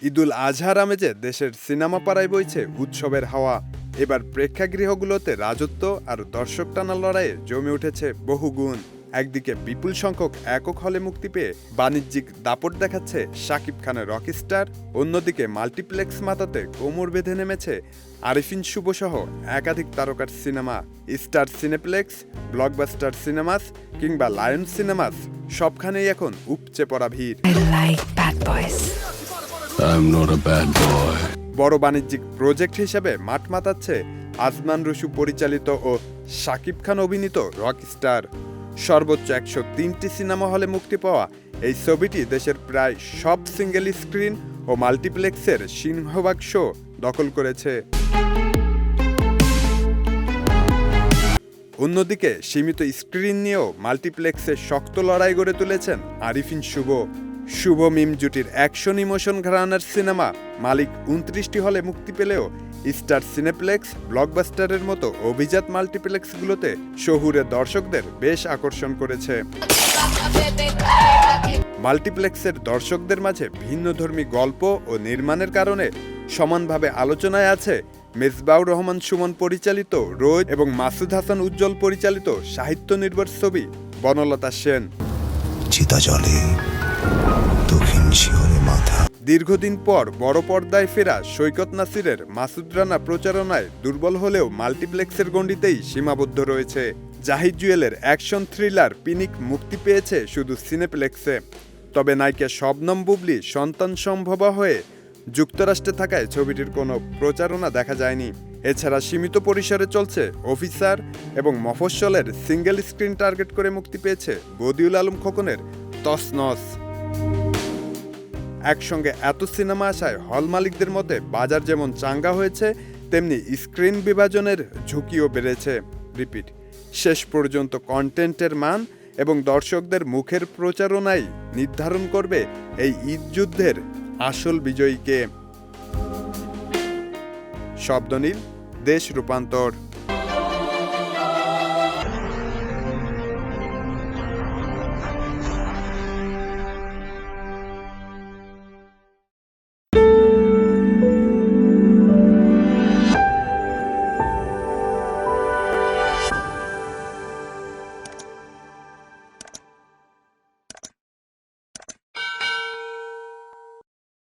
ঈদুল আজহার আমেজে দেশের সিনেমা পাড়ায় বইছে উৎসবের হাওয়া। এবার প্রেক্ষাগৃহগুলোতে রাজত্ব আর দর্শক টানা লড়াইয়ে জমে উঠেছে বহুগুণ। একদিকে বিপুল সংখ্যক একক হলে মুক্তি পেয়ে বাণিজ্যিক দাপট দেখাচ্ছে শাকিব খানের রকস্টার, অন্যদিকে মাল্টিপ্লেক্স মাতাতে কোমর বেঁধে নেমেছে আরিফিন শুভসহ একাধিক তারকার cinema. Star cineplex, blockbuster cinemas কিংবা লায়ন সিনেমাস সবখানেই এখন উপচে পড়া ভিড়। I like bad boys. I'm not a bad boy. বড় বাণিজ্যিক প্রজেক্ট হিসেবে মাঠ মাতাচ্ছে আজমান রসু পরিচালিত ও শাকিব খান অভিনীত রকস্টার। সর্বোচ্চ 103টি সিনেমা হলে মুক্তি পাওয়া এই ছবিটি দেশের প্রায় সব সিঙ্গেল স্ক্রিন ও মাল্টিপ্লেক্সের সিংহভাগ শো দখল করেছে। অন্যদিকে সীমিত স্ক্রিন নিয়েও মাল্টিপ্লেক্সে শক্ত লড়াই গড়ে তুলেছেন আরিফিন শুভ মিম জুটির অ্যাকশন ইমোশন ঘরানার সিনেমা মালিক 29টি হলে মুক্তি পেলেও স্টার সিনেপ্লেক্স, ব্লকবাস্টারের মতো অভিজাত মাল্টিপ্লেক্সগুলোতে শহুরে দর্শকদের বেশ আকর্ষণ করেছে। মাল্টিপ্লেক্সের দর্শকদের মাঝে ভিন্নধর্মী গল্প ও নির্মাণের কারণে সমানভাবে আলোচনায় আছে মেজবাউর রহমান সুমন পরিচালিত রোজ এবং মাসুদ হাসান উজ্জ্বল পরিচালিত সাহিত্য নির্ভর ছবি বনলতা সেন। চিতা জলে দক্ষিণ শিহরে মাথা। দীর্ঘদিন পর বড় পর্দায় ফেরা সৈকত নাসিরের মাসুদ রানা প্রচারণায় দুর্বল হলেও মাল্টিপ্লেক্সের গণ্ডিতেই সীমাবদ্ধ রয়েছে। জাহিদ জুয়েলের অ্যাকশন থ্রিলার পিনিক মুক্তি পেয়েছে শুধু সিনেপ্লেক্সে। তবে নায়িকা শবনম বুবলি সন্তান সম্ভবা হয়ে যুক্তরাষ্ট্রে থাকায় ছবিটির কোনো প্রচারণা দেখা যায়নি। এছাড়া সীমিত পরিসরে চলছে অফিসার এবং মফস্বলের সিঙ্গেল স্ক্রিন টার্গেট করে মুক্তি পেয়েছে বদিউল আলম খোকনের তছনছ। একসঙ্গে এত সিনেমা আসায় হল মালিকদের মতে বাজার যেমন চাঙ্গা হয়েছে, তেমনি স্ক্রিন বিভাজনের ঝুঁকিও বেড়েছে। শেষ পর্যন্ত কন্টেন্টের মান এবং দর্শকদের মুখের প্রচারণাই নির্ধারণ করবে এই ঈদ যুদ্ধের আসল বিজয়ীকে। শব্দনীল, দেশ রূপান্তর।